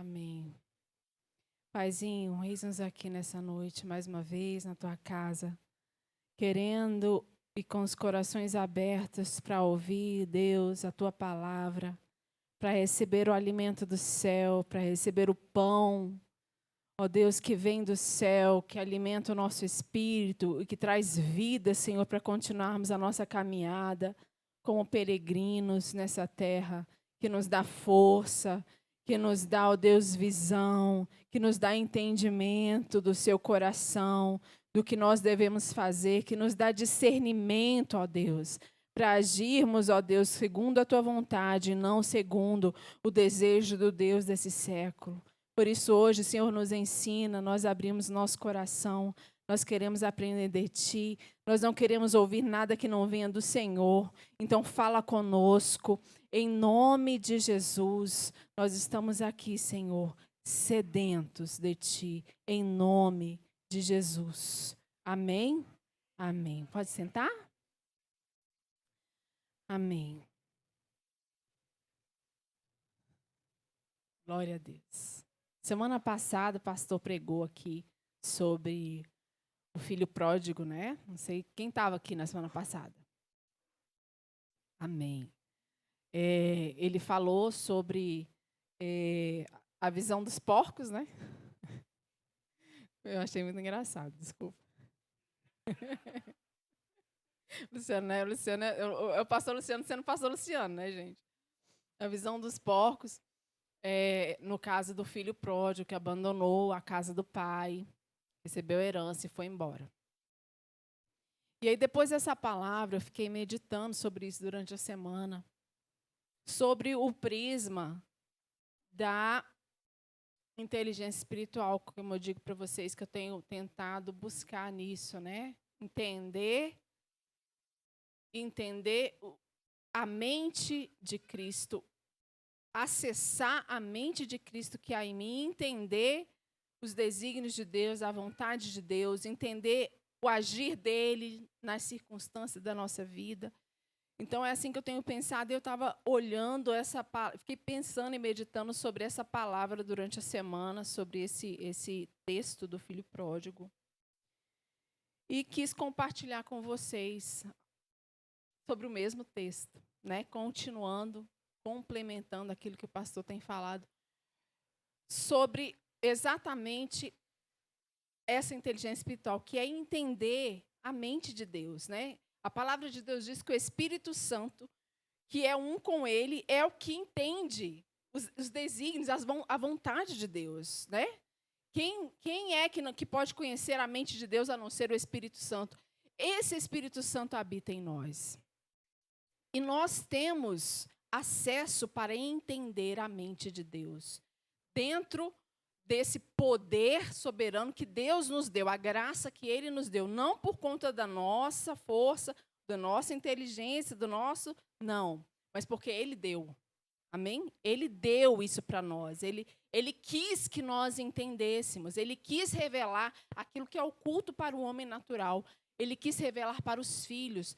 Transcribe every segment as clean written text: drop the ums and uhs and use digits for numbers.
Amém. Paizinho, eis-nos aqui nessa noite, mais uma vez, na tua casa, querendo e com os corações abertos para ouvir, Deus, a tua palavra, para receber o alimento do céu, para receber o pão, ó Deus, que vem do céu, que alimenta o nosso espírito e que traz vida, Senhor, para continuarmos a nossa caminhada como peregrinos nessa terra, que nos dá força, que nos dá, ó Deus, visão, que nos dá entendimento do seu coração, do que nós devemos fazer, que nos dá discernimento, ó Deus, para agirmos, ó Deus, segundo a tua vontade, e não segundo o desejo do Deus desse século. Por isso, hoje, Senhor, nos ensina, nós abrimos nosso coração, nós queremos aprender de Ti, nós não queremos ouvir nada que não venha do Senhor. Então, fala conosco, em nome de Jesus. Nós estamos aqui, Senhor, sedentos de Ti, em nome de Jesus. Amém? Amém. Pode sentar? Amém. Glória a Deus. Semana passada, o pastor pregou aqui sobre o filho pródigo, né? Não sei quem estava aqui na semana passada. Amém. Ele falou sobre a visão dos porcos, né? Eu achei muito engraçado, desculpa. Luciano, né? Luciano, eu pastor Luciano, você não pastor Luciano, né, gente? A visão dos porcos, no caso do filho pródigo, que abandonou a casa do pai, recebeu a herança e foi embora. E aí, depois dessa palavra, eu fiquei meditando sobre isso durante a semana, sobre o prisma da inteligência espiritual, como eu digo para vocês, que eu tenho tentado buscar nisso, né? Entender a mente de Cristo, acessar a mente de Cristo que há em mim, entender os desígnios de Deus, a vontade de Deus, entender o agir dele nas circunstâncias da nossa vida. Então, é assim que eu tenho pensado. Eu estava olhando fiquei pensando e meditando sobre essa palavra durante a semana, sobre esse texto do filho pródigo. E quis compartilhar com vocês sobre o mesmo texto, né? Continuando, complementando aquilo que o pastor tem falado, sobre exatamente essa inteligência espiritual, que é entender a mente de Deus, né? A palavra de Deus diz que o Espírito Santo, que é um com ele, é o que entende os desígnios, a vontade de Deus, né? Quem é que pode conhecer a mente de Deus a não ser o Espírito Santo? Esse Espírito Santo habita em nós. E nós temos acesso para entender a mente de Deus. Dentro desse poder soberano que Deus nos deu, a graça que Ele nos deu, não por conta da nossa força, da nossa inteligência, não, mas porque Ele deu. Amém? Ele deu isso para nós. Ele quis que nós entendêssemos. Ele quis revelar aquilo que é oculto para o homem natural. Ele quis revelar para os filhos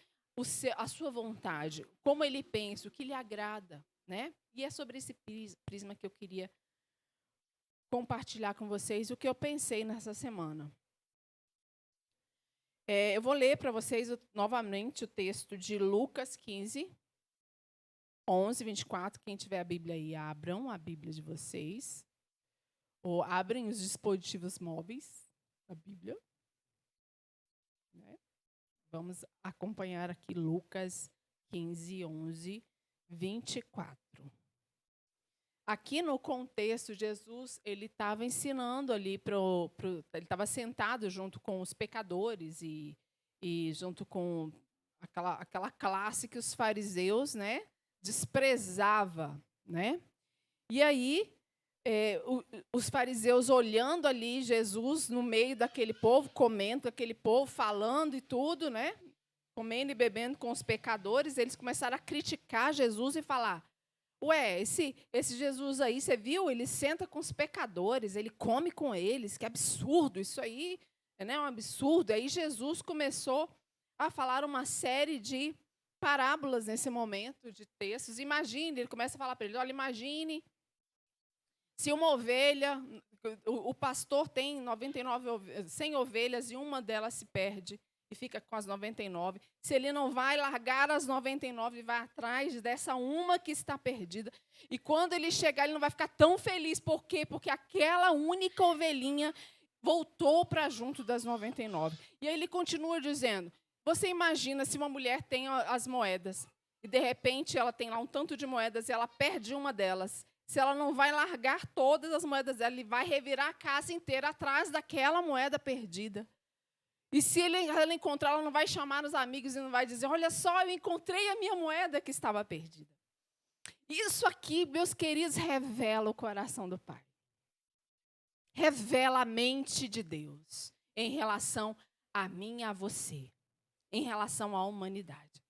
a sua vontade, como Ele pensa, o que lhe agrada, né? E é sobre esse prisma que eu queria compartilhar com vocês o que eu pensei nessa semana. Eu vou ler para vocês novamente o texto de Lucas 15, 11, 24. Quem tiver a Bíblia aí, abram a Bíblia de vocês. Ou abrem os dispositivos móveis da Bíblia. Né? Vamos acompanhar aqui Lucas 15, 11, 24. Aqui no contexto, Jesus ele estava ensinando ali, ele estava sentado junto com os pecadores e junto com aquela classe que os fariseus, né, desprezava, né? E aí os fariseus olhando ali Jesus no meio daquele povo, comendo aquele povo, falando e tudo, né? Comendo e bebendo com os pecadores, eles começaram a criticar Jesus e falar: ué, esse Jesus aí, você viu? Ele senta com os pecadores, ele come com eles, que absurdo, isso aí, né, é um absurdo. Aí Jesus começou a falar uma série de parábolas nesse momento, de textos. Imagine, ele começa a falar para ele: olha, imagine Se uma ovelha, o pastor tem 100 ovelhas e uma delas se perde e fica com as 99, se ele não vai largar as 99 e vai atrás dessa uma que está perdida, e quando ele chegar, ele não vai ficar tão feliz. Por quê? Porque aquela única ovelhinha voltou para junto das 99. E aí ele continua dizendo, você imagina se uma mulher tem as moedas, e de repente ela tem lá um tanto de moedas e ela perde uma delas. Se ela não vai largar todas as moedas dela, ele vai revirar a casa inteira atrás daquela moeda perdida. E se ela encontrar, ela não vai chamar os amigos e não vai dizer, olha só, eu encontrei a minha moeda que estava perdida. Isso aqui, meus queridos, revela o coração do Pai. Revela a mente de Deus em relação a mim e a você, em relação à humanidade.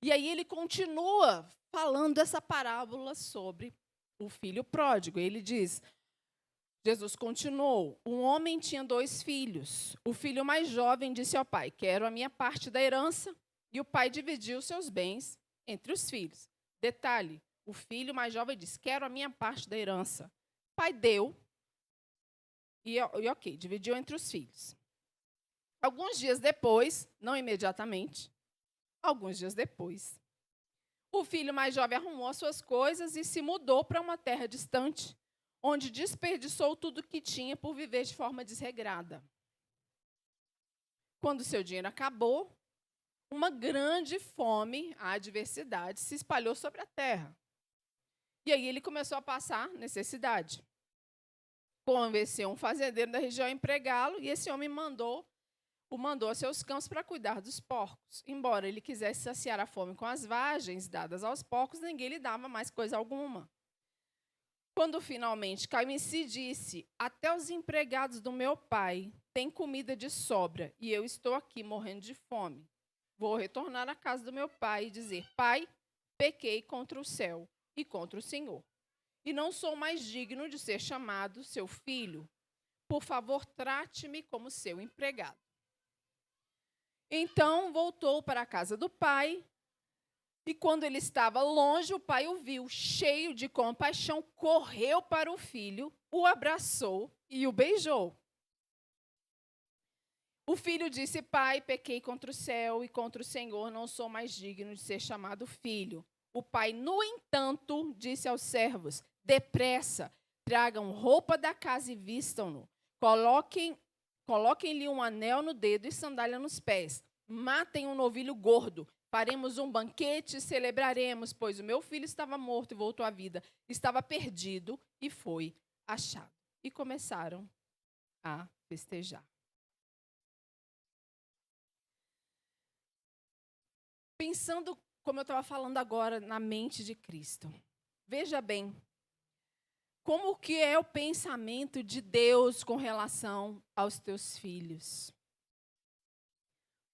E aí ele continua falando essa parábola sobre o filho pródigo. Ele diz, Jesus continuou, um homem tinha 2 filhos. O filho mais jovem disse ao pai, quero a minha parte da herança. E o pai dividiu seus bens entre os filhos. Detalhe, o filho mais jovem disse, quero a minha parte da herança. O pai deu, e ok, dividiu entre os filhos. Alguns dias depois, não imediatamente, alguns dias depois, o filho mais jovem arrumou as suas coisas e se mudou para uma terra distante, onde desperdiçou tudo que tinha por viver de forma desregrada. Quando seu dinheiro acabou, uma grande fome, a adversidade, se espalhou sobre a terra. E aí ele começou a passar necessidade. Convenceu um fazendeiro da região a empregá-lo, e esse homem o mandou a seus campos para cuidar dos porcos. Embora ele quisesse saciar a fome com as vagens dadas aos porcos, ninguém lhe dava mais coisa alguma. Quando finalmente caiu em si, disse, até os empregados do meu pai têm comida de sobra, e eu estou aqui morrendo de fome. Vou retornar à casa do meu pai e dizer, pai, pequei contra o céu e contra o Senhor, e não sou mais digno de ser chamado seu filho. Por favor, trate-me como seu empregado. Então voltou para a casa do pai, e quando ele estava longe, o pai o viu, cheio de compaixão, correu para o filho, o abraçou e o beijou. O filho disse, pai, pequei contra o céu e contra o Senhor, não sou mais digno de ser chamado filho. O pai, no entanto, disse aos servos, depressa, tragam roupa da casa e vistam-no. Coloquem-lhe um anel no dedo e sandália nos pés. Matem um novilho gordo. Faremos um banquete e celebraremos, pois o meu filho estava morto e voltou à vida. Estava perdido e foi achado. E começaram a festejar. Pensando, como eu estava falando agora, na mente de Cristo. Veja bem, como que é o pensamento de Deus com relação aos teus filhos?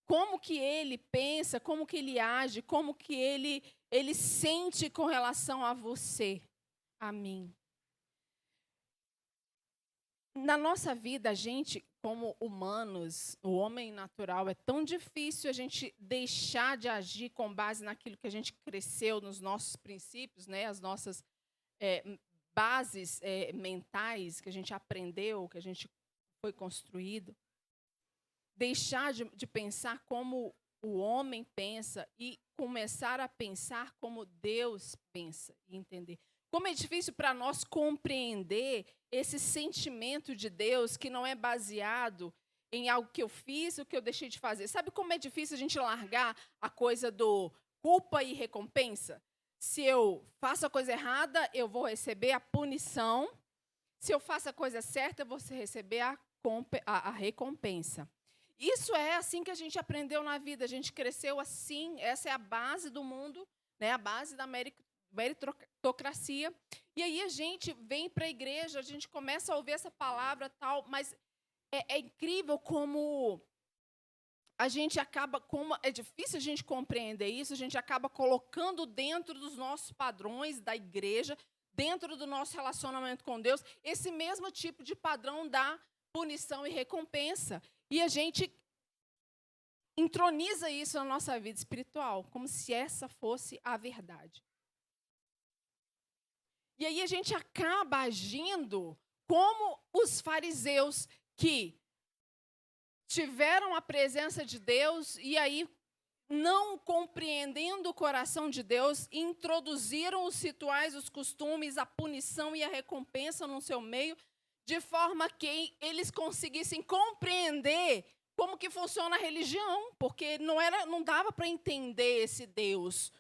Como que ele pensa, como que ele age, como que ele sente com relação a você, a mim. Na nossa vida, a gente, como humanos, o homem natural, é tão difícil a gente deixar de agir com base naquilo que a gente cresceu, nos nossos princípios, né, as nossas bases mentais que a gente aprendeu, que a gente foi construído. Deixar de pensar como o homem pensa e começar a pensar como Deus pensa e entender. Como é difícil para nós compreender esse sentimento de Deus que não é baseado em algo que eu fiz, o que eu deixei de fazer. Sabe como é difícil a gente largar a coisa do culpa e recompensa? Se eu faço a coisa errada, eu vou receber a punição. Se eu faço a coisa certa, eu vou receber a recompensa. Isso é assim que a gente aprendeu na vida, a gente cresceu assim, essa é a base do mundo, né, a base da meritocracia. E aí a gente vem para a igreja, a gente começa a ouvir essa palavra tal, mas é incrível como a gente acaba, como é difícil a gente compreender isso, a gente acaba colocando dentro dos nossos padrões da igreja, dentro do nosso relacionamento com Deus, esse mesmo tipo de padrão da punição e recompensa. E a gente entroniza isso na nossa vida espiritual, como se essa fosse a verdade. E aí a gente acaba agindo como os fariseus que tiveram a presença de Deus e aí, não compreendendo o coração de Deus, introduziram os rituais, os costumes, a punição e a recompensa no seu meio, de forma que eles conseguissem compreender como que funciona a religião, porque não dava para entender esse Deus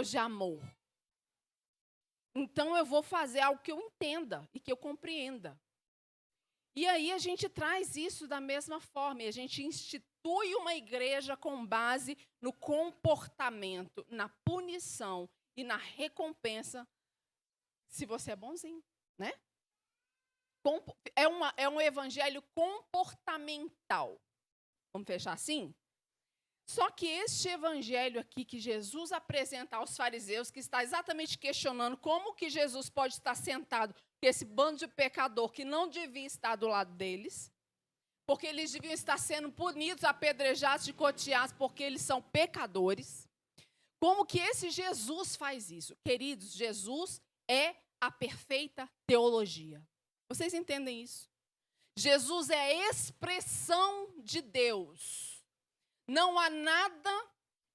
de amor. Então eu vou fazer algo que eu entenda e que eu compreenda. E aí a gente traz isso da mesma forma, e a gente institui uma igreja com base no comportamento, na punição e na recompensa, se você é bonzinho, né? É um evangelho comportamental. Vamos fechar assim? Só que este evangelho aqui que Jesus apresenta aos fariseus, que está exatamente questionando como que Jesus pode estar sentado com esse bando de pecador que não devia estar do lado deles, porque eles deviam estar sendo punidos, apedrejados, chicoteados, porque eles são pecadores. Como que esse Jesus faz isso? Queridos, Jesus é a perfeita teologia. Vocês entendem isso? Jesus é a expressão de Deus. Não há nada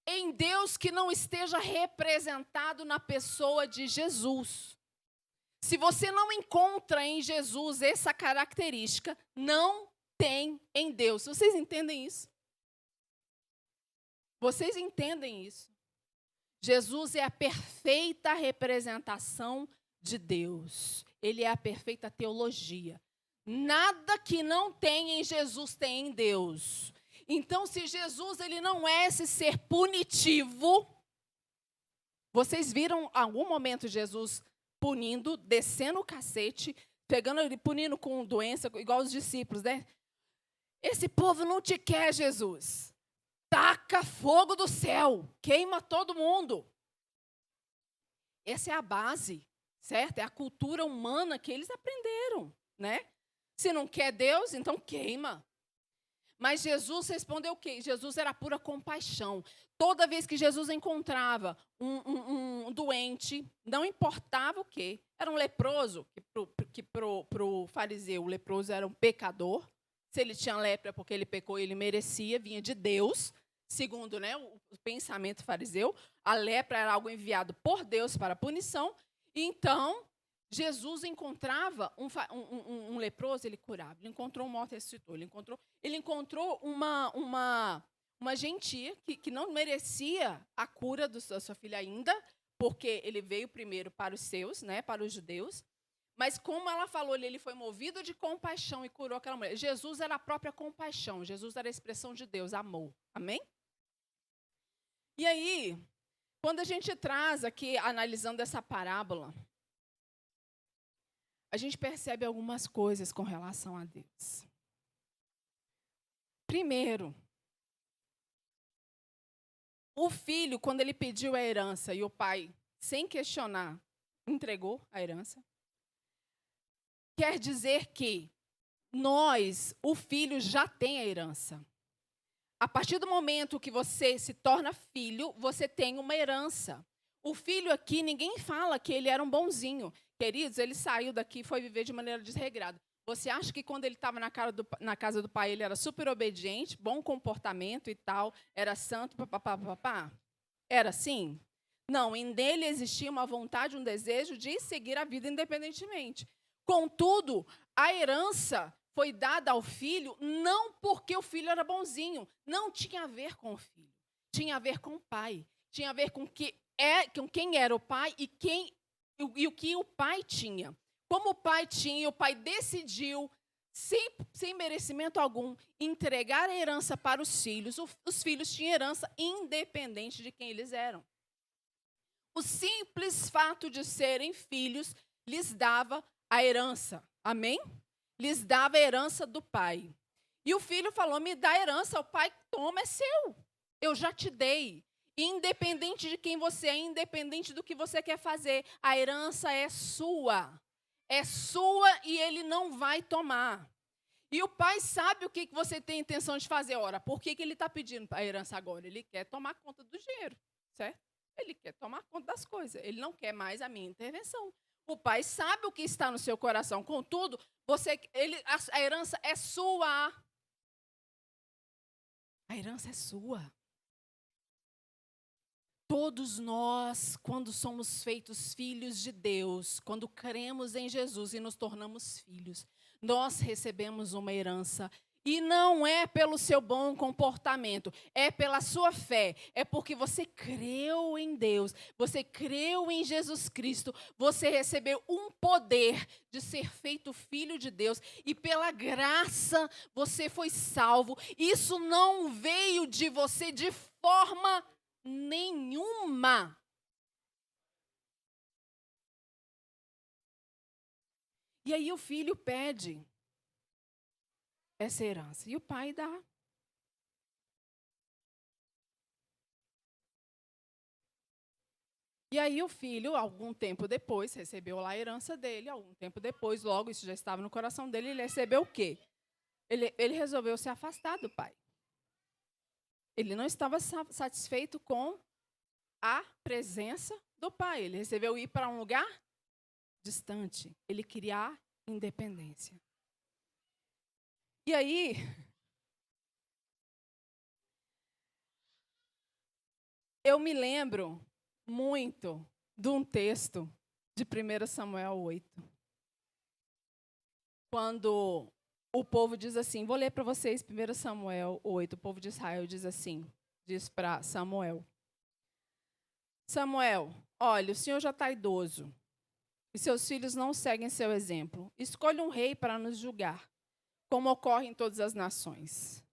em Deus que não esteja representado na pessoa de Jesus. Se você não encontra em Jesus essa característica, não tem em Deus. Vocês entendem isso? Vocês entendem isso? Jesus é a perfeita representação de Deus. Ele é a perfeita teologia. Nada que não tem em Jesus tem em Deus. Então, se Jesus ele não é esse ser punitivo, vocês viram em algum momento Jesus punindo, descendo o cacete, pegando ele, punindo com doença, igual os discípulos, né? Esse povo não te quer, Jesus. Taca fogo do céu, queima todo mundo. Essa é a base, certo? É a cultura humana que eles aprenderam, né? Se não quer Deus, então queima. Mas Jesus respondeu o quê? Jesus era pura compaixão. Toda vez que Jesus encontrava um doente, não importava o quê? Era um leproso, que para o fariseu o leproso era um pecador. Se ele tinha lepra porque ele pecou, ele merecia, vinha de Deus. Segundo, né, o pensamento fariseu, a lepra era algo enviado por Deus para punição. Então, Jesus encontrava um leproso, ele curava. Ele encontrou um morto, ressuscitou. Ele encontrou uma gentia que não merecia a cura da sua filha ainda, porque ele veio primeiro para os seus, né, para os judeus. Mas como ela falou, ele foi movido de compaixão e curou aquela mulher. Jesus era a própria compaixão. Jesus era a expressão de Deus, amor. Amém? E aí, quando a gente traz aqui, analisando essa parábola, a gente percebe algumas coisas com relação a Deus. Primeiro, o filho, quando ele pediu a herança e o pai, sem questionar, entregou a herança, quer dizer que o filho já tem a herança. A partir do momento que você se torna filho, você tem uma herança. O filho aqui, ninguém fala que ele era um bonzinho. Queridos, ele saiu daqui e foi viver de maneira desregrada. Você acha que quando ele estava na casa do pai, ele era super obediente, bom comportamento e tal, era santo, papapá? Era assim? Não, em dele existia uma vontade, um desejo de seguir a vida independentemente. Contudo, a herança foi dada ao filho não porque o filho era bonzinho, não tinha a ver com o filho, tinha a ver com o pai, tinha a ver com quem era o pai e o que o pai tinha. Como o pai tinha, o pai decidiu, sem merecimento algum, entregar a herança para os filhos. Os filhos tinham herança independente de quem eles eram. O simples fato de serem filhos lhes dava a herança. Amém? Lhes dava a herança do pai. E o filho falou, me dá a herança. O pai, toma, é seu. Eu já te dei. Independente de quem você é, independente do que você quer fazer, a herança é sua. É sua e ele não vai tomar. E o pai sabe o que você tem intenção de fazer. Ora, por que ele está pedindo a herança agora? Ele quer tomar conta do dinheiro, certo? Ele quer tomar conta das coisas. Ele não quer mais a minha intervenção. O Pai sabe o que está no seu coração. Contudo, a herança é sua. A herança é sua. Todos nós, quando somos feitos filhos de Deus, quando cremos em Jesus e nos tornamos filhos, nós recebemos uma herança. E não é pelo seu bom comportamento, é pela sua fé. É porque você creu em Deus, você creu em Jesus Cristo, você recebeu um poder de ser feito filho de Deus. E pela graça você foi salvo. Isso não veio de você de forma nenhuma. E aí o filho pede essa herança e o pai dá. E aí o filho, algum tempo depois, recebeu lá a herança dele. Algum tempo depois, logo, isso já estava no coração dele, ele recebeu o quê? Ele resolveu se afastar do pai. Ele não estava satisfeito com a presença do pai. Ele resolveu ir para um lugar distante. Ele queria a independência. E aí, eu me lembro muito de um texto de 1 Samuel 8. Quando o povo diz assim, vou ler para vocês 1 Samuel 8, o povo de Israel diz assim, diz para Samuel. Samuel, olha, o senhor já está idoso e seus filhos não seguem seu exemplo. Escolha um rei para nos julgar, como ocorre em todas as nações.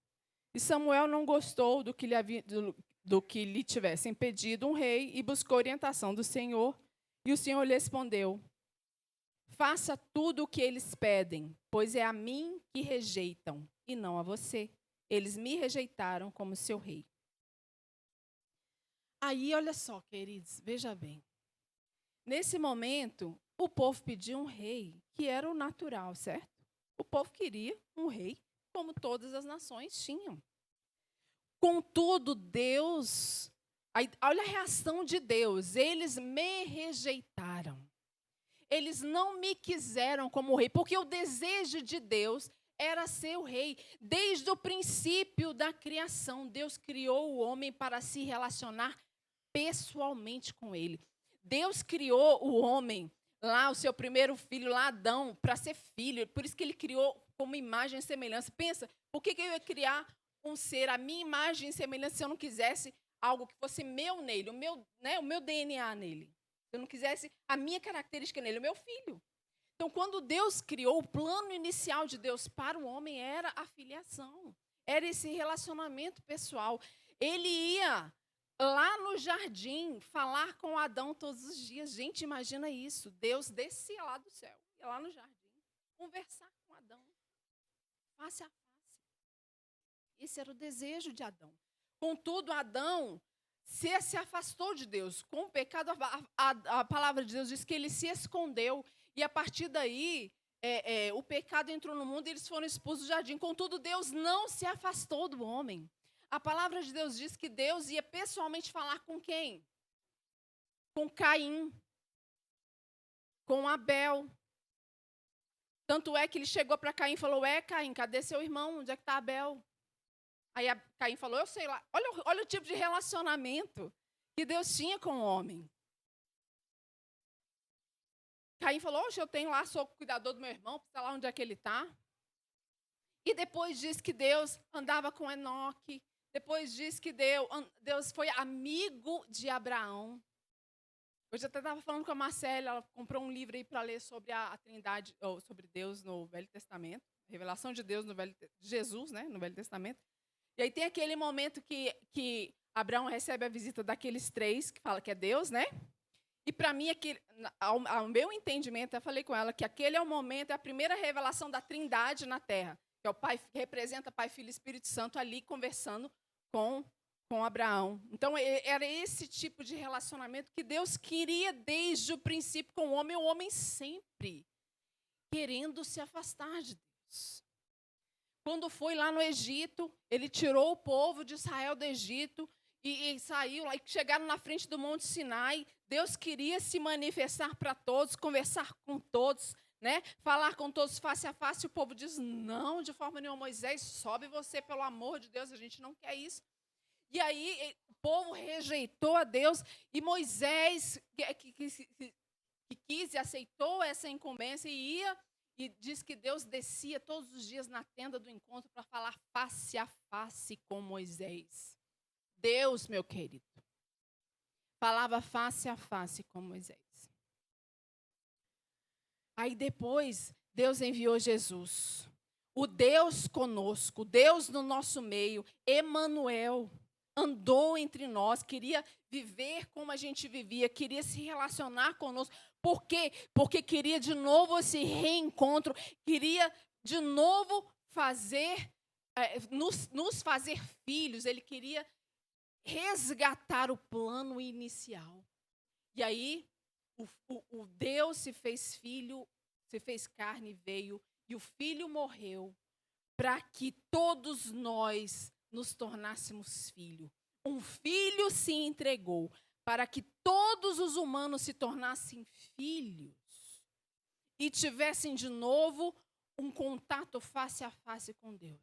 E Samuel não gostou do que lhe tivessem pedido um rei e buscou orientação do Senhor. E o Senhor lhe respondeu, faça tudo o que eles pedem, pois é a mim que rejeitam e não a você. Eles me rejeitaram como seu rei. Aí, olha só, queridos, veja bem. Nesse momento, o povo pediu um rei, que era o natural, certo? O povo queria um rei, como todas as nações tinham. Contudo, Deus, olha a reação de Deus, eles me rejeitaram. Eles não me quiseram como rei, porque o desejo de Deus era ser o rei. Desde o princípio da criação, Deus criou o homem para se relacionar pessoalmente com ele. Deus criou o homem, lá o seu primeiro filho, lá Adão, para ser filho. Por isso que ele criou como imagem e semelhança. Pensa, por que eu ia criar um ser, a minha imagem e semelhança, se eu não quisesse algo que fosse meu nele, o meu DNA nele? Se eu não quisesse a minha característica nele, o meu filho. Então, quando Deus criou, o plano inicial de Deus para o homem era a filiação. Era esse relacionamento pessoal. Ele ia lá no jardim falar com Adão todos os dias. Gente, imagina isso. Deus descia lá do céu, ia lá no jardim, conversar com Adão, face a face. Esse era o desejo de Adão. Contudo, Adão se afastou de Deus. Com o pecado, a palavra de Deus diz que ele se escondeu. E a partir daí, o pecado entrou no mundo e eles foram expulsos do jardim. Contudo, Deus não se afastou do homem. A palavra de Deus diz que Deus ia pessoalmente falar com quem? Com Caim. Com Abel. Tanto é que ele chegou para Caim e falou, Caim, cadê seu irmão? Onde é que está Abel? Aí Caim falou, eu sei lá. Olha o tipo de relacionamento que Deus tinha com o homem. Caim falou, eu tenho lá, sou cuidador do meu irmão, sei lá onde é que ele está. E depois diz que Deus andava com Enoque. Depois diz que Deus foi amigo de Abraão. Hoje eu até estava falando com a Marcela, ela comprou um livro aí para ler sobre a Trindade, ou sobre Deus no Velho Testamento. A revelação de Deus Jesus, né, no Velho Testamento. E aí tem aquele momento que Abraão recebe a visita daqueles três, que fala que é Deus, né? E para mim, ao meu entendimento, eu falei com ela que aquele é o momento, é a primeira revelação da Trindade na Terra. Que é o Pai, que representa Pai, Filho e Espírito Santo ali conversando com Abraão. Então, era esse tipo de relacionamento que Deus queria desde o princípio com o homem sempre querendo se afastar de Deus. Quando foi lá no Egito, ele tirou o povo de Israel do Egito e saiu lá, e chegaram na frente do Monte Sinai. Deus queria se manifestar para todos, conversar com todos, né? Falar com todos face a face. O povo diz, não, de forma nenhuma. Moisés, sobe você, pelo amor de Deus, a gente não quer isso. E aí o povo rejeitou a Deus, e Moisés, que quis e aceitou essa incumbência, e ia, e diz que Deus descia todos os dias na tenda do encontro para falar face a face com Moisés. Deus, meu querido, falava face a face com Moisés. Aí depois, Deus enviou Jesus. O Deus conosco, o Deus no nosso meio, Emanuel, andou entre nós, queria viver como a gente vivia, queria se relacionar conosco. Por quê? Porque queria de novo esse reencontro, queria de novo nos fazer filhos. Ele queria resgatar o plano inicial. E aí, o Deus se fez filho, se fez carne e veio, e o Filho morreu para que todos nós nos tornássemos filhos. Um filho se entregou para que todos os humanos se tornassem filhos e tivessem de novo um contato face a face com Deus.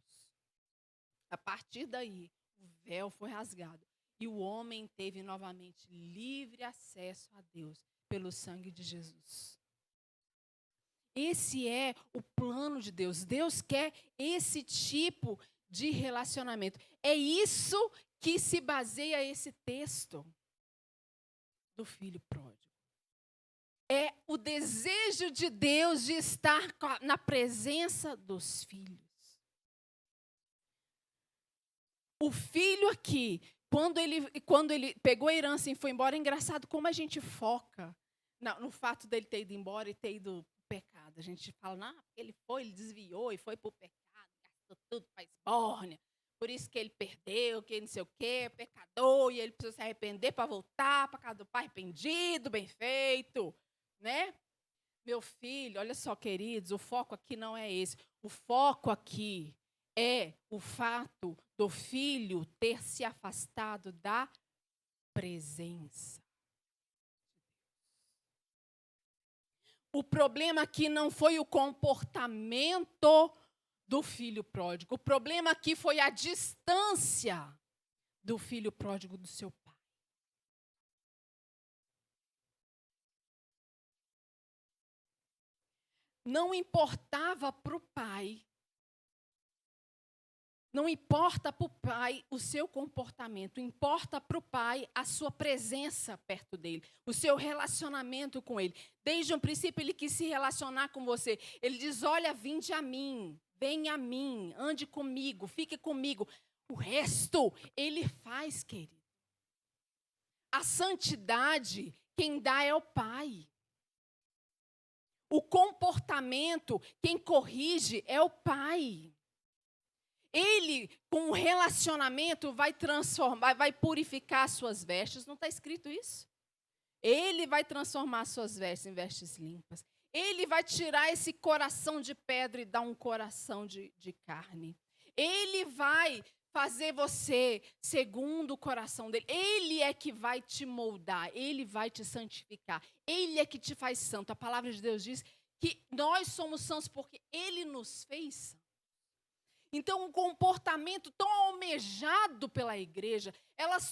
A partir daí, o véu foi rasgado e o homem teve novamente livre acesso a Deus pelo sangue de Jesus. Esse é o plano de Deus. Deus quer esse tipo de relacionamento. É isso que se baseia esse texto do filho pródigo. É o desejo de Deus de estar na presença dos filhos. O filho aqui, quando ele pegou a herança e foi embora, é engraçado como a gente foca no fato dele ter ido embora e ter ido para o pecado. A gente fala, não, ele desviou e foi para o pecado, gastou tudo para a esbórnia. Por isso que ele perdeu, que não sei o quê, pecador, e ele precisa se arrepender para voltar para casa do pai arrependido, bem feito, né? Meu filho, olha só, queridos, o foco aqui não é esse. O foco aqui é o fato do filho ter se afastado da presença. O problema aqui não foi o comportamento do filho pródigo. O problema aqui foi a distância do filho pródigo do seu pai. Não importava para o pai. Não importa para o pai o seu comportamento, importa para o pai a sua presença perto dele, o seu relacionamento com ele. Desde o princípio ele quis se relacionar com você. Ele diz, olha, vinde a mim, venha a mim, ande comigo, fique comigo. O resto ele faz, querido. A santidade, quem dá é o pai. O comportamento, quem corrige é o pai. Ele, com o relacionamento, vai transformar, vai purificar as suas vestes. Não está escrito isso? Ele vai transformar as suas vestes em vestes limpas. Ele vai tirar esse coração de pedra e dar um coração de carne. Ele vai fazer você segundo o coração dele. Ele é que vai te moldar. Ele vai te santificar. Ele é que te faz santo. A palavra de Deus diz que nós somos santos porque ele nos fez santos. Então, um comportamento tão almejado pela igreja,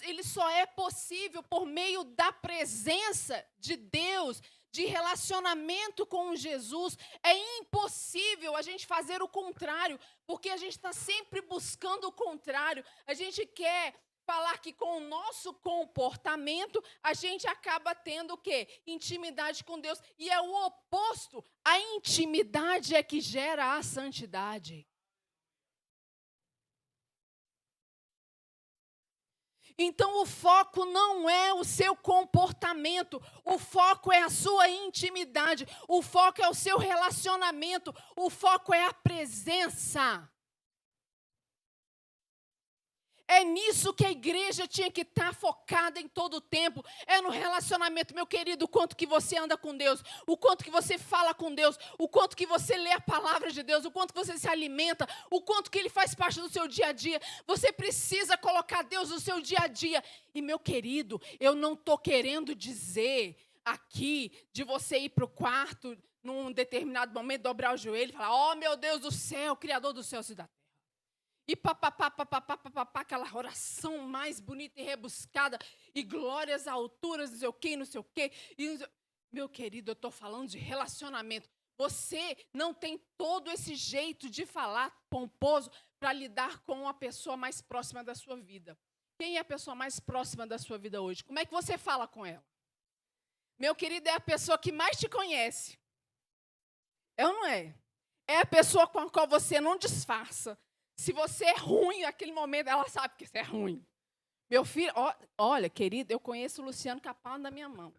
ele só é possível por meio da presença de Deus, de relacionamento com Jesus. É impossível a gente fazer o contrário, porque a gente está sempre buscando o contrário. A gente quer falar que com o nosso comportamento, a gente acaba tendo o quê? Intimidade com Deus. E é o oposto. A intimidade é que gera a santidade. Então, o foco não é o seu comportamento, o foco é a sua intimidade, o foco é o seu relacionamento, o foco é a presença. É nisso que a igreja tinha que estar focada em todo o tempo. É no relacionamento, meu querido, o quanto que você anda com Deus, o quanto que você fala com Deus, o quanto que você lê a palavra de Deus, o quanto que você se alimenta, o quanto que Ele faz parte do seu dia a dia. Você precisa colocar Deus no seu dia a dia. E, meu querido, eu não estou querendo dizer aqui de você ir para o quarto num determinado momento, dobrar o joelho e falar: oh, meu Deus do céu, Criador dos céus e da terra. E papapá, papapá, papapá, aquela oração mais bonita e rebuscada, e glórias, alturas, não sei o quê, não sei o quê. Meu querido, eu estou falando de relacionamento. Você não tem todo esse jeito de falar pomposo para lidar com uma pessoa mais próxima da sua vida. Quem é a pessoa mais próxima da sua vida hoje? Como é que você fala com ela? Meu querido, é a pessoa que mais te conhece. É ou não é? É a pessoa com a qual você não disfarça. Se você é ruim naquele momento, ela sabe que você é ruim. Meu filho, olha, querido, eu conheço o Luciano com a palma da minha mão.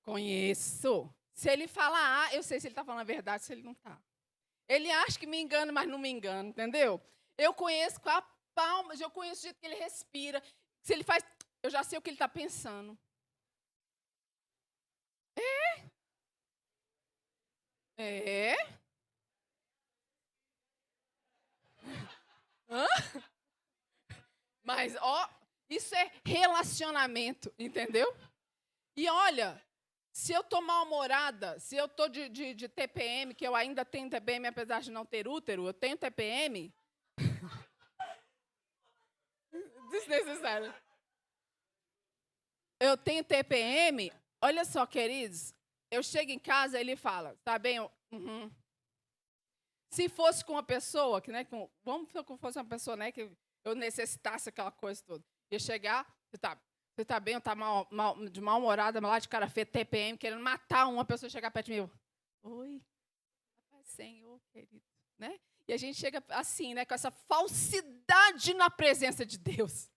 Conheço. Se ele falar eu sei se ele está falando a verdade, se ele não está. Ele acha que me engana, mas não me engana, entendeu? Eu conheço com a palma, eu conheço o jeito que ele respira. Se ele faz, eu já sei o que ele está pensando. É? Hã? Mas, isso é relacionamento, entendeu? E olha, se eu tô mal-humorada, se eu tô de TPM, que eu ainda tenho TPM, apesar de não ter útero, eu tenho TPM. Desnecessário. Eu tenho TPM, olha só, queridos, eu chego em casa, ele fala, tá bem? Uhum. Se fosse com uma pessoa, que, né, vamos supor que fosse uma pessoa, né, que eu necessitasse aquela coisa toda. Ia chegar, você tá bem, eu tá de mal-humorada, lá de cara feia, TPM, querendo matar uma pessoa, chegar perto de mim. Oi, Senhor, querido. Né? E a gente chega assim, né, com essa falsidade na presença de Deus.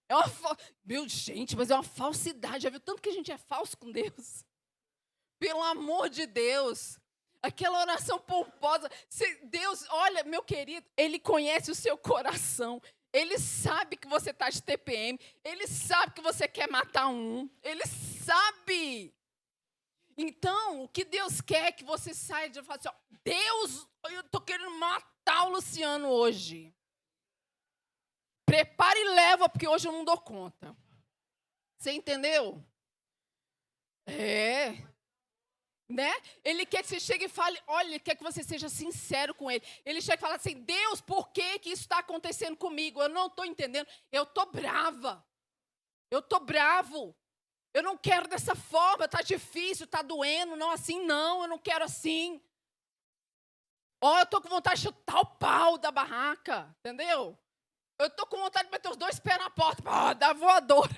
É uma Meu, gente, mas é uma falsidade. Já viu tanto que a gente é falso com Deus? Pelo amor de Deus. Aquela oração pomposa. Deus, olha, meu querido, Ele conhece o seu coração. Ele sabe que você está de TPM. Ele sabe que você quer matar um. Ele sabe. Então, o que Deus quer é que você saia de falar assim, Deus, eu estou querendo matar o Luciano hoje. Prepara e leva, porque hoje eu não dou conta. Você entendeu? É. Né? Ele quer que você chegue e fale, olha, ele quer que você seja sincero com ele. Ele chega e fala assim, Deus, por que isso está acontecendo comigo? Eu não estou entendendo. Eu estou brava. Eu estou bravo. Eu não quero dessa forma, está difícil, está doendo, não assim não, eu não quero assim. Eu estou com vontade de chutar o pau da barraca, entendeu? Eu estou com vontade de meter os dois pés na porta, dar voadora.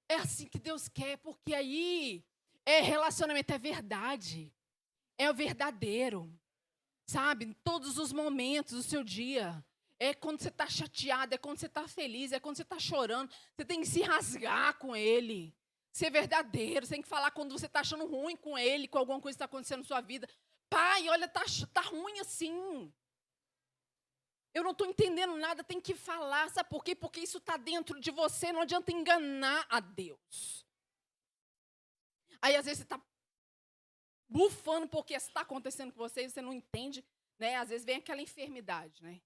É assim que Deus quer, porque aí relacionamento, é verdade. É o verdadeiro. Sabe? Em todos os momentos do seu dia. É quando você está chateado, é quando você está feliz, é quando você está chorando. Você tem que se rasgar com ele. Ser verdadeiro. Você tem que falar quando você está achando ruim com ele, com alguma coisa que está acontecendo na sua vida. Pai, olha, tá ruim assim. Eu não estou entendendo nada, tem que falar. Sabe por quê? Porque isso está dentro de você, não adianta enganar a Deus. Aí, às vezes, você está bufando porque está acontecendo com você e você não entende, né? Às vezes vem aquela enfermidade, né?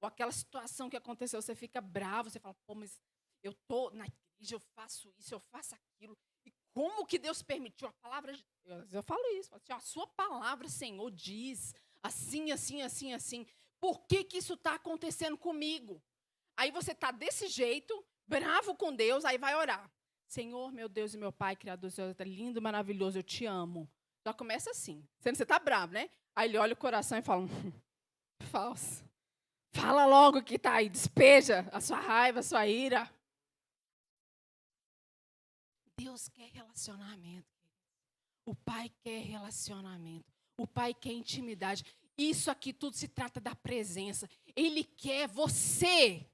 Ou aquela situação que aconteceu, você fica bravo, você fala, pô, mas eu estou na igreja, eu faço isso, eu faço aquilo. E como que Deus permitiu? A palavra de Deus, eu falo isso, assim, a sua palavra, Senhor, diz assim, assim, assim, assim. Por que isso está acontecendo comigo? Aí você está desse jeito, bravo com Deus, aí vai orar. Senhor, meu Deus e meu Pai, Criador do céu, é lindo, maravilhoso, eu te amo. Já começa assim. Você está bravo, né? Aí ele olha o coração e fala, falso. Fala logo que está aí, despeja a sua raiva, a sua ira. Deus quer relacionamento. O Pai quer relacionamento. O Pai quer intimidade. Isso aqui tudo se trata da presença. Ele quer você.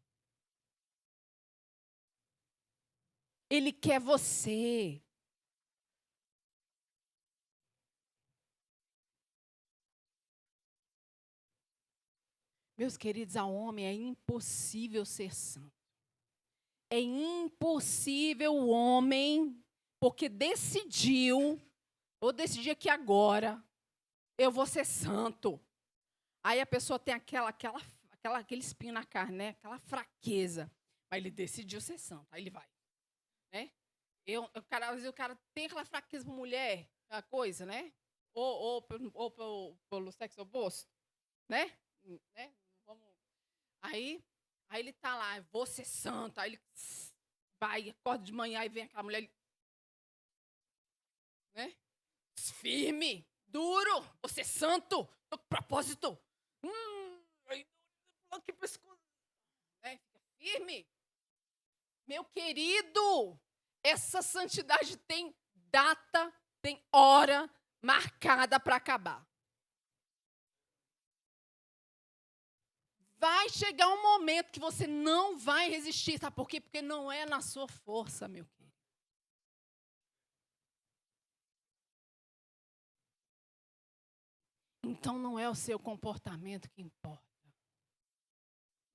Ele quer você. Meus queridos, ao homem é impossível ser santo. É impossível o homem, porque vou decidir que agora eu vou ser santo. Aí a pessoa tem aquele espinho na carne, né? Aquela fraqueza. Mas ele decidiu ser santo, aí ele vai. Né? Às vezes o cara tem aquela fraqueza por mulher, aquela coisa, né? Ou pelo sexo oposto, né? Aí ele tá lá, vou ser santo. Aí ele vai, acorda de manhã e vem aquela mulher, né? Firme, duro, vou ser santo, tô com propósito. Aí, que pescoço, né? Fica firme. Meu querido, essa santidade tem data, tem hora marcada para acabar. Vai chegar um momento que você não vai resistir, sabe por quê? Porque não é na sua força, meu querido. Então não é o seu comportamento que importa.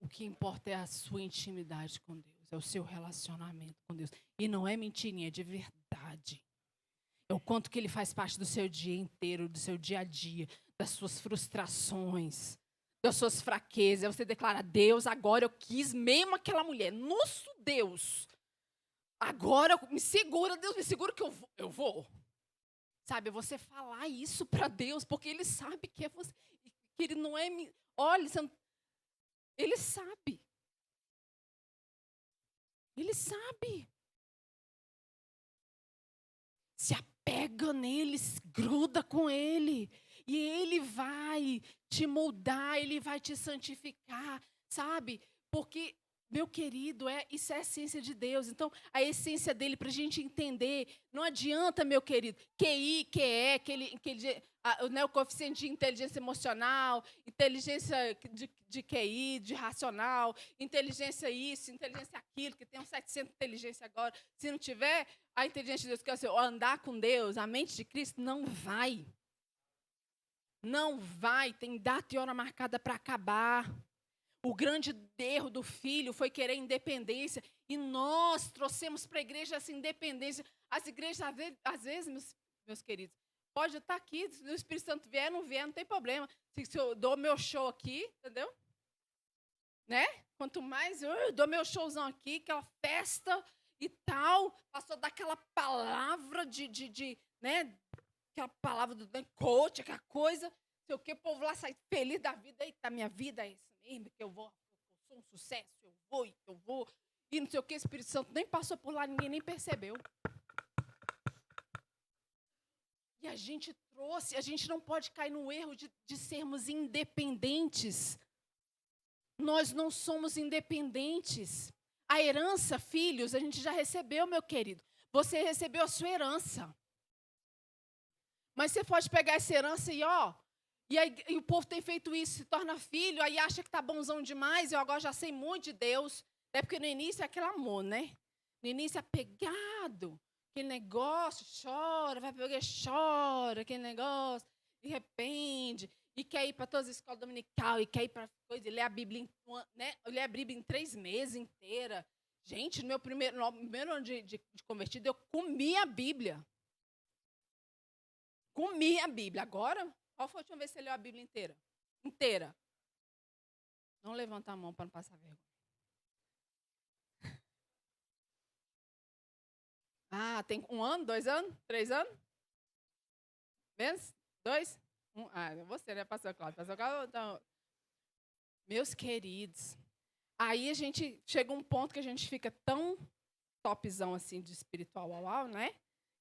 O que importa é a sua intimidade com Deus, é o seu relacionamento com Deus. E não é mentirinha, é de verdade. É o quanto que ele faz parte do seu dia inteiro, do seu dia a dia, das suas frustrações, das suas fraquezas. Você declara, Deus, agora eu quis mesmo aquela mulher. Nosso Deus, agora me segura, Deus, me segura que eu vou. Sabe, você falar isso para Deus, porque Ele sabe que é você. Que Ele não é... Olha, Ele sabe. Ele sabe. Se apega nele, gruda com Ele. E Ele vai te moldar, Ele vai te santificar, sabe? Porque, meu querido, isso é a essência de Deus. Então, a essência dele, para a gente entender, não adianta, meu querido, QI, QE, o coeficiente de inteligência emocional, inteligência de QI, de racional, inteligência isso, inteligência aquilo, que tem uns 700 de inteligência agora. Se não tiver a inteligência de Deus, que é o andar com Deus, a mente de Cristo, não vai. Não vai, tem data e hora marcada para acabar. O grande erro do filho foi querer independência. E nós trouxemos para a igreja essa independência. As igrejas, às vezes, meus queridos, pode estar aqui, se o Espírito Santo vier, não tem problema. Se eu dou meu show aqui, entendeu? Né? Quanto mais eu dou meu showzão aqui, aquela festa e tal, passou daquela palavra né? Aquela palavra do coach, aquela coisa, sei o que, o povo lá sai feliz da vida. Eita, minha vida é essa mesmo, que eu sou um sucesso, eu vou, e não sei o que, o Espírito Santo nem passou por lá, ninguém nem percebeu. E a gente não pode cair no erro de sermos independentes. Nós não somos independentes. A herança, filhos, a gente já recebeu, meu querido. Você recebeu a sua herança. Mas você pode pegar essa herança e o povo tem feito isso, se torna filho, aí acha que está bonzão demais, eu agora já sei muito de Deus. Até porque no início é aquele amor, né? No início é apegado, aquele negócio, chora, vai pegar, chora, aquele negócio, e arrepende, e quer ir para todas as escolas dominical, e quer ir para coisa, e lê a Bíblia, né? Lê a Bíblia em 3 meses inteira. Gente, no meu primeiro ano de convertido, eu comia a Bíblia. Comi a Bíblia. Agora, qual foi a última vez que você leu a Bíblia inteira? Inteira. Não levanta a mão para não passar vergonha. Tem 1 ano, 2 anos, 3 anos? Menos? 2? 1? Você, né, pastor Cláudio? Pastor Cláudio, então... Meus queridos, aí a gente chega um ponto que a gente fica tão topzão assim de espiritual, né?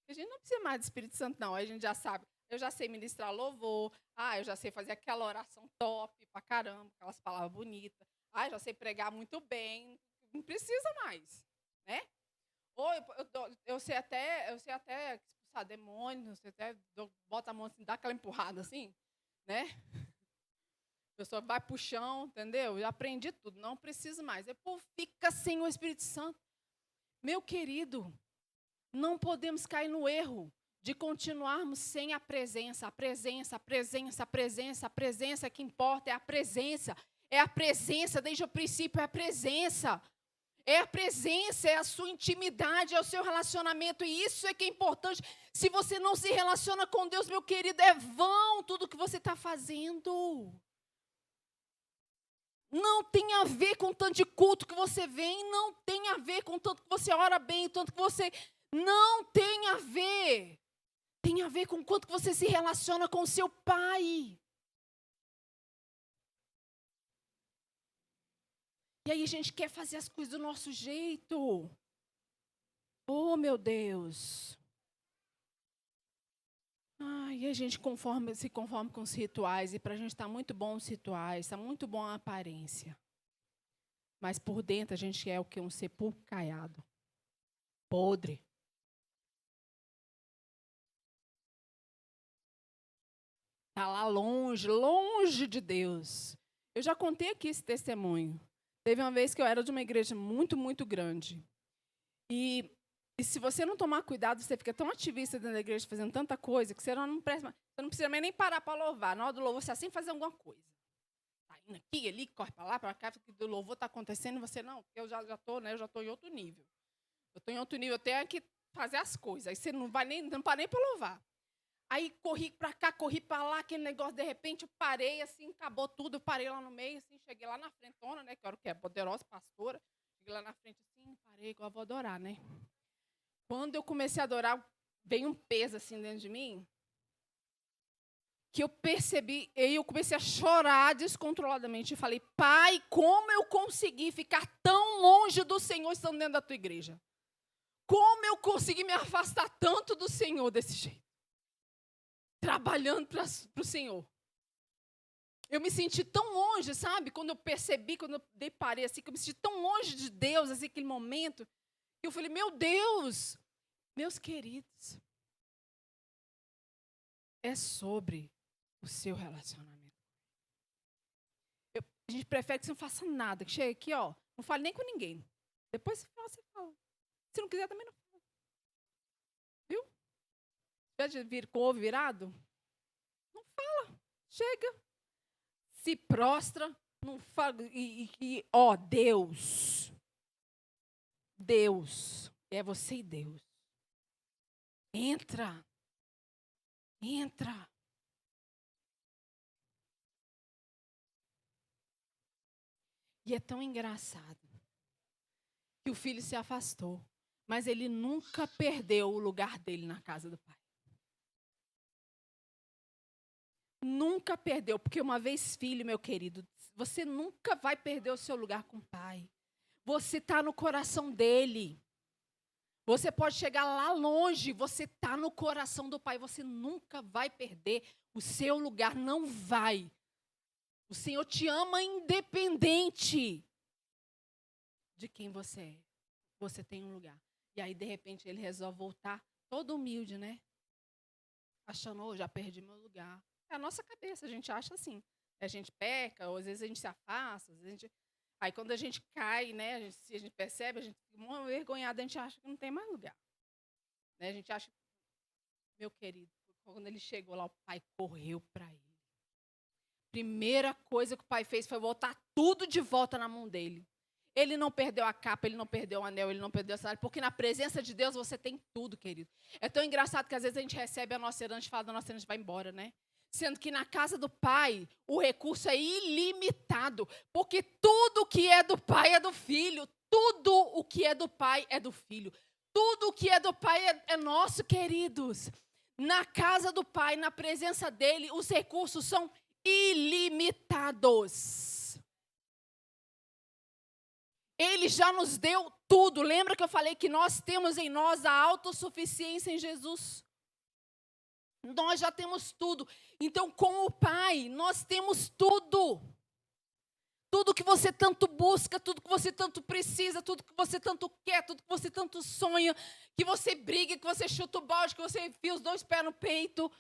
A gente não precisa mais do Espírito Santo, não. Aí a gente já sabe. Eu já sei ministrar louvor. Eu já sei fazer aquela oração top pra caramba, aquelas palavras bonitas. Eu já sei pregar muito bem. Não precisa mais, né? Ou eu sei até expulsar demônios, eu até bota a mão assim, dá aquela empurrada assim, né? A pessoa vai pro chão, entendeu? Eu aprendi tudo, não preciso mais. Depois fica sem o Espírito Santo. Meu querido, não podemos cair no erro de continuarmos sem a presença. A presença que importa é a presença. É a presença, desde o princípio é a presença. É a presença, é a sua intimidade, é o seu relacionamento. E isso é que é importante. Se você não se relaciona com Deus, meu querido, é vão tudo que você está fazendo. Não tem a ver com o tanto de culto que você vem, não tem a ver com o tanto que você ora bem, o tanto que você... Não tem a ver. Tem a ver com o quanto que você se relaciona com o seu Pai. E aí a gente quer fazer as coisas do nosso jeito. Oh, meu Deus. E a gente se conforma com os rituais. E para a gente está muito bom os rituais, está muito bom a aparência. Mas por dentro a gente é o quê? Um sepulcro caiado. Podre. Está lá longe, longe de Deus. Eu já contei aqui esse testemunho. Teve uma vez que eu era de uma igreja muito, muito grande. E se você não tomar cuidado, você fica tão ativista dentro da igreja, fazendo tanta coisa, que você não presta, você não precisa nem parar para louvar. Na hora do louvor, você assim fazer alguma coisa. Está indo aqui, ali, corre para lá, para cá, porque o louvor está acontecendo, e você não, porque eu já estou, né, eu já estou em outro nível. Eu estou em outro nível, eu tenho que fazer as coisas. Aí você não para nem para louvar. Aí corri para cá, corri para lá, aquele negócio, de repente eu parei, assim, acabou tudo, eu parei lá no meio, assim, cheguei lá na frentona, né, que era o que é poderosa pastora, cheguei lá na frente, assim, parei, igual eu vou adorar, né. Quando eu comecei a adorar, veio um peso, assim, dentro de mim, que eu percebi, e eu comecei a chorar descontroladamente, e falei, Pai, como eu consegui ficar tão longe do Senhor estando dentro da tua igreja? Como eu consegui me afastar tanto do Senhor desse jeito? Trabalhando para o Senhor. Eu me senti tão longe, sabe? Quando eu percebi, quando eu deparei assim, que eu me senti tão longe de Deus, assim, aquele momento, que eu falei, meu Deus, meus queridos, é sobre o seu relacionamento. A gente prefere que você não faça nada, que chegue aqui, ó, não fale nem com ninguém. Depois você fala. Se não quiser, também não fala. Viu? Já vir com o ovo virado? Não fala. Chega. Se prostra, não fala. Ó, Deus. Deus. É você e Deus. Entra. Entra. E é tão engraçado que o filho se afastou, mas ele nunca perdeu o lugar dele na casa do pai. Nunca perdeu, porque uma vez filho, meu querido, você nunca vai perder o seu lugar com o pai. Você está no coração dele. Você pode chegar lá longe, você está no coração do pai. Você nunca vai perder o seu lugar, não vai. O Senhor te ama independente de quem você é. Você tem um lugar. E aí, de repente, ele resolve voltar todo humilde, né? Achando, oh, já perdi meu lugar. É a nossa cabeça, a gente acha assim. A gente peca, ou às vezes a gente se afasta, às vezes a gente... Aí quando a gente cai, né, se a gente percebe, a gente fica uma vergonhada, a gente acha que não tem mais lugar. Né? A gente acha, meu querido, quando ele chegou lá, o pai correu para ele. Primeira coisa que o pai fez foi botar tudo de volta na mão dele. Ele não perdeu a capa, ele não perdeu o anel, ele não perdeu a salário, porque na presença de Deus você tem tudo, querido. É tão engraçado que às vezes a gente recebe a nossa herança e fala da nossa herança e vai embora, né? Sendo que na casa do pai, o recurso é ilimitado, porque tudo o que é do pai é do filho, tudo o que é do pai é do filho, tudo o que é do pai é nosso, queridos. Na casa do pai, na presença dele, os recursos são ilimitados. Ele já nos deu tudo. Lembra que eu falei que nós temos em nós a autossuficiência em Jesus? Nós já temos tudo. Então, com o Pai, nós temos tudo. Tudo que você tanto busca, tudo que você tanto precisa, tudo que você tanto quer, tudo que você tanto sonha, que você briga, que você chuta o balde, que você enfia os 2 pés no peito.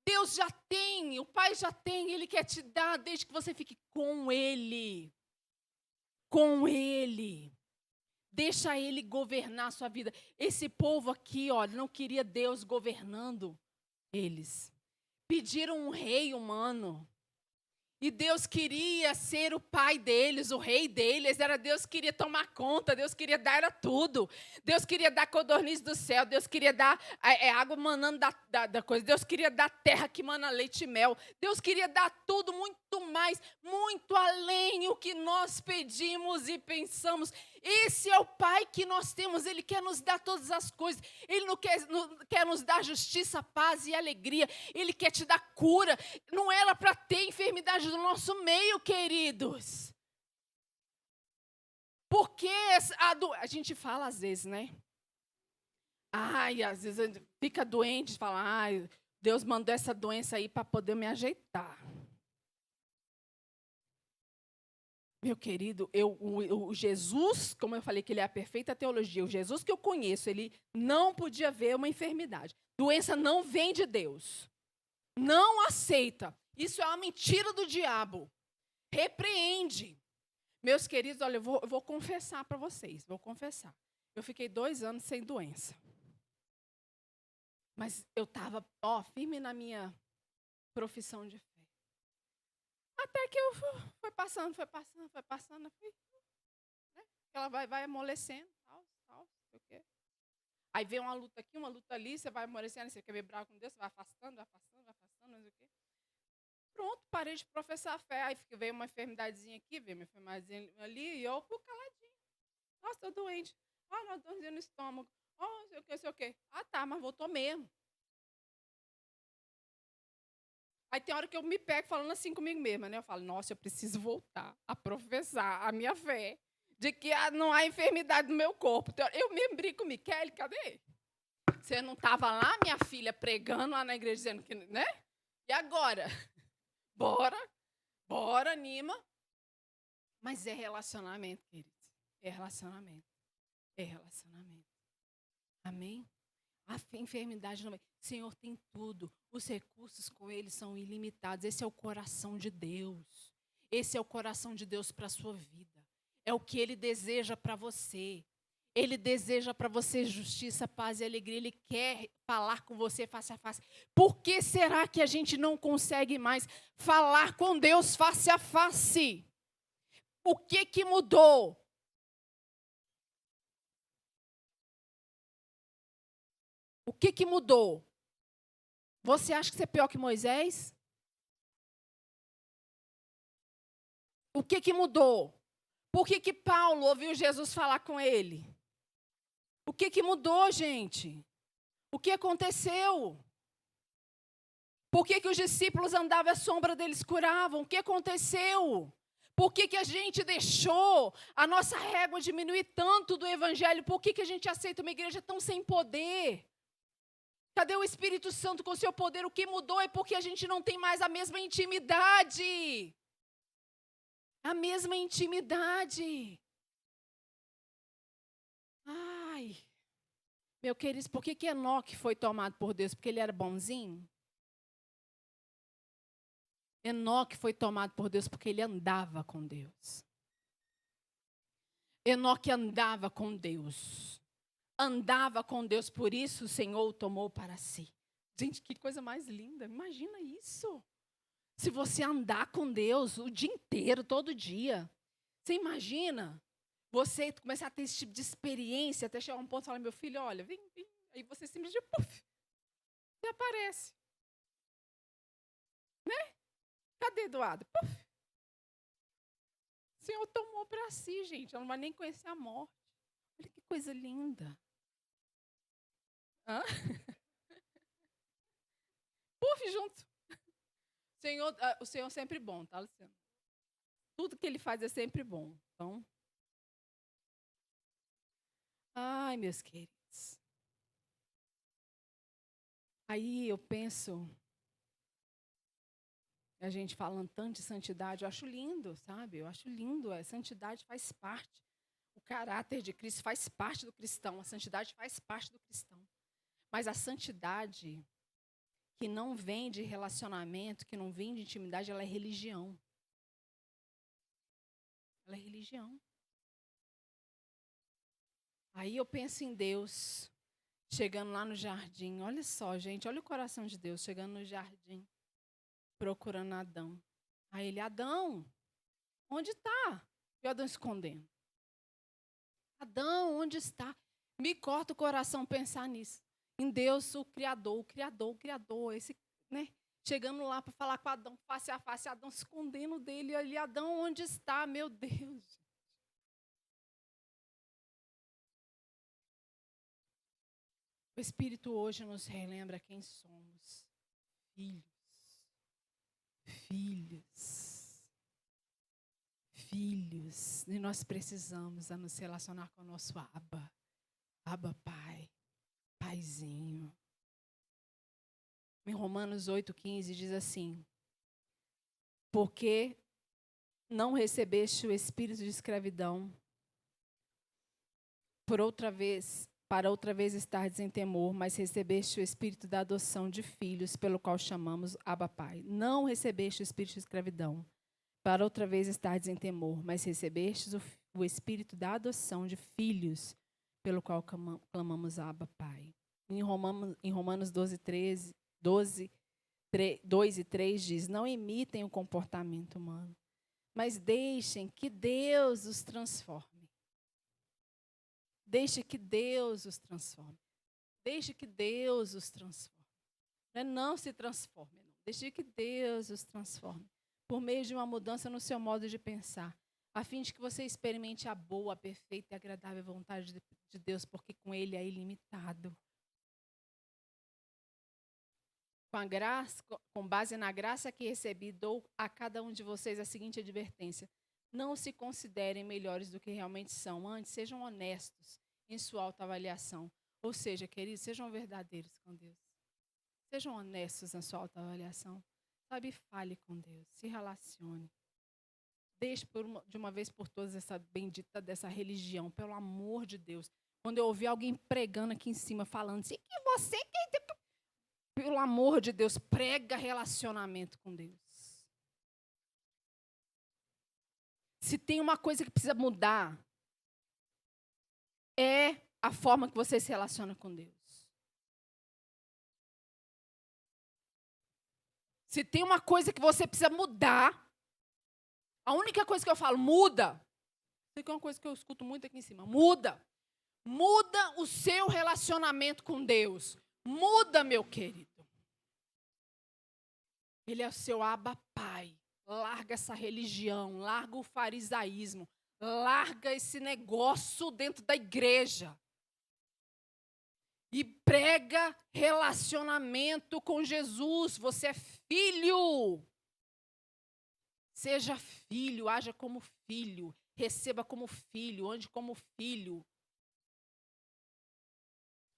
Deus já tem, o Pai já tem, Ele quer te dar, desde que você fique com Ele. Com Ele. Deixa Ele governar a sua vida. Esse povo aqui, olha, não queria Deus governando eles. Pediram um rei humano. E Deus queria ser o pai deles, o rei deles. Deus queria tomar conta, Deus queria dar era tudo. Deus queria dar codorniz do céu, Deus queria dar água manando da coisa. Deus queria dar terra que mana leite e mel. Deus queria dar tudo, muito mais, muito além o que nós pedimos e pensamos. Esse é o Pai que nós temos, Ele quer nos dar todas as coisas. Ele não quer nos dar justiça, paz e alegria. Ele quer te dar cura. Não era para ter enfermidade do nosso meio, queridos. Porque a gente fala às vezes, né? Às vezes fica doente e fala, Deus mandou essa doença aí para poder me ajeitar. Meu querido, o Jesus, como eu falei que ele é a perfeita teologia, o Jesus que eu conheço, ele não podia ver uma enfermidade. Doença não vem de Deus. Não aceita. Isso é uma mentira do diabo. Repreende. Meus queridos, olha, eu vou confessar para vocês, vou confessar. Eu fiquei 2 anos sem doença. Mas eu estava, firme na minha profissão de fé. Até que eu foi passando, né? Ela vai amolecendo, tal, não sei o quê. Aí vem uma luta aqui, uma luta ali, você vai amolecendo, você quer ver bravo com Deus, você vai afastando, não sei o quê. Pronto, parei de professar a fé. Aí veio uma enfermidadezinha aqui, veio uma enfermidadezinha ali, e eu caladinho. Nossa, estou doente. Uma dorzinha no estômago. Sei o quê. Tá, mas voltou mesmo. Aí tem hora que eu me pego falando assim comigo mesma, né? Eu falo, nossa, eu preciso voltar a professar a minha fé de que não há enfermidade no meu corpo. Eu mesmo brinco comigo, Kelly, cadê? Você não estava lá, minha filha, pregando lá na igreja, dizendo que, né? E agora? Bora, anima. Mas é relacionamento, queridos. É relacionamento. Amém? A enfermidade não vai. O Senhor tem tudo. Os recursos com Ele são ilimitados. Esse é o coração de Deus. Esse é o coração de Deus para a sua vida. É o que Ele deseja para você. Ele deseja para você justiça, paz e alegria. Ele quer falar com você face a face. Por que será que a gente não consegue mais falar com Deus face a face? O que mudou? O que mudou? Você acha que você é pior que Moisés? O que mudou? Por que Paulo ouviu Jesus falar com ele? O que mudou, gente? O que aconteceu? Por que os discípulos andavam à sombra deles curavam? O que aconteceu? Por que a gente deixou a nossa régua diminuir tanto do evangelho? Por que a gente aceita uma igreja tão sem poder? Cadê o Espírito Santo com seu poder? O que mudou é porque a gente não tem mais a mesma intimidade. A mesma intimidade. Meu querido, por que Enoque foi tomado por Deus? Porque ele era bonzinho? Enoque foi tomado por Deus porque ele andava com Deus. Enoque andava com Deus. Andava com Deus, por isso o Senhor o tomou para si. Gente, que coisa mais linda. Imagina isso. Se você andar com Deus o dia inteiro, todo dia. Você imagina você começar a ter esse tipo de experiência, até chegar a um ponto e falar, meu filho, olha, vem. Aí você simplesmente, você aparece. Né? Cadê Eduardo? Puf. O Senhor tomou para si, gente. Ela não vai nem conhecer a morte. Olha que coisa linda. Puf, junto. O Senhor é sempre bom, tá, Luciano? Tudo que Ele faz é sempre bom. Então, meus queridos. Aí eu penso, a gente falando tanto de santidade, eu acho lindo, sabe? Eu acho lindo. A santidade faz parte. O caráter de Cristo faz parte do cristão. A santidade faz parte do cristão. Mas a santidade que não vem de relacionamento, que não vem de intimidade, ela é religião. Ela é religião. Aí eu penso em Deus, chegando lá no jardim. Olha só, gente, olha o coração de Deus, chegando no jardim, procurando Adão. Aí ele, Adão, onde está? E o Adão escondendo. Adão, onde está? Me corta o coração pensar nisso. Em Deus, o Criador, esse, né? Chegando lá para falar com Adão, face a face, Adão se escondendo dele. Ali, Adão, onde está? Meu Deus. O Espírito hoje nos relembra quem somos. Filhos. E nós precisamos nos relacionar com o nosso Abba Pai, Paizinho. Em Romanos 8,15 diz assim: porque não recebeste o espírito de escravidão para outra vez estardes em temor, mas recebeste o espírito da adoção de filhos, pelo qual chamamos Abba Pai. Não recebeste o espírito de escravidão para outra vez estardes em temor, mas recebestes o espírito da adoção de filhos, pelo qual clamamos Abba Pai. Em Romanos 2 e 3 diz: não imitem o comportamento humano, mas deixem que Deus os transforme. Deixe que Deus os transforme. Deixe que Deus os transforme. Não se transforme, não. Deixe que Deus os transforme. Por meio de uma mudança no seu modo de pensar, a fim de que você experimente a boa, perfeita e agradável vontade de Deus, porque com Ele é ilimitado. Com base na graça que recebi, dou a cada um de vocês a seguinte advertência: não se considerem melhores do que realmente são, antes sejam honestos em sua autoavaliação. Ou seja, queridos, sejam verdadeiros com Deus. Sejam honestos na sua autoavaliação. Sabe, fale com Deus, se relacione. Deixe de uma vez por todas essa bendita dessa religião, pelo amor de Deus. Quando eu ouvi alguém pregando aqui em cima, falando assim, que você... Pelo amor de Deus, prega relacionamento com Deus. Se tem uma coisa que precisa mudar, é a forma que você se relaciona com Deus. Se tem uma coisa que você precisa mudar, a única coisa que eu falo, muda. Isso é uma coisa que eu escuto muito aqui em cima. Muda. Muda o seu relacionamento com Deus. Muda, meu querido. Ele é o seu Abba Pai. Larga essa religião, larga o farisaísmo, larga esse negócio dentro da igreja. E prega relacionamento com Jesus. Você é filho. Seja filho, haja como filho, receba como filho, ande como filho.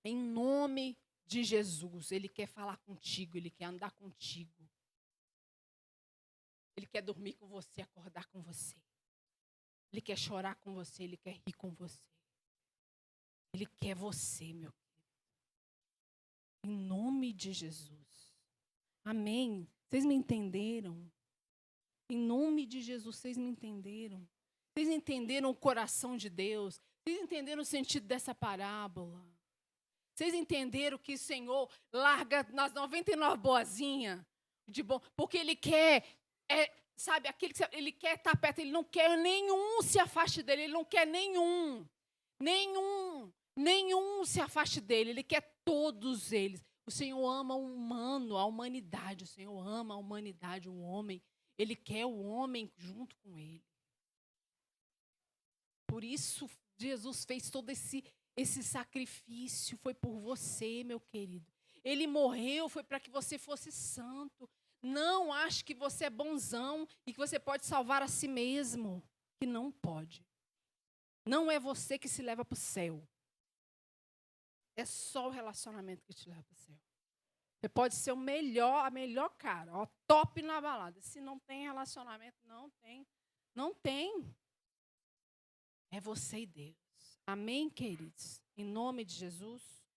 Em nome de Jesus, Ele quer falar contigo, Ele quer andar contigo. Ele quer dormir com você, acordar com você. Ele quer chorar com você, Ele quer rir com você. Ele quer você, meu querido. Em nome de Jesus. Amém. Vocês me entenderam? Em nome de Jesus, vocês me entenderam? Vocês entenderam o coração de Deus? Vocês entenderam o sentido dessa parábola? Vocês entenderam que o Senhor larga nas 99 boazinhas de bom, porque Ele quer, sabe, Ele quer estar perto, Ele não quer nenhum se afaste dele, Ele não quer nenhum se afaste dele, Ele quer todos eles. O Senhor ama o humano, a humanidade, o Senhor ama a humanidade, o homem. Ele quer o homem junto com Ele. Por isso, Jesus fez todo esse sacrifício, foi por você, meu querido. Ele morreu, foi para que você fosse santo. Não ache que você é bonzão e que você pode salvar a si mesmo. Que não pode. Não é você que se leva para o céu. É só o relacionamento que te leva para o céu. Você pode ser a melhor cara, ó, top na balada. Se não tem relacionamento, não tem. É você e Deus. Amém, queridos? Em nome de Jesus.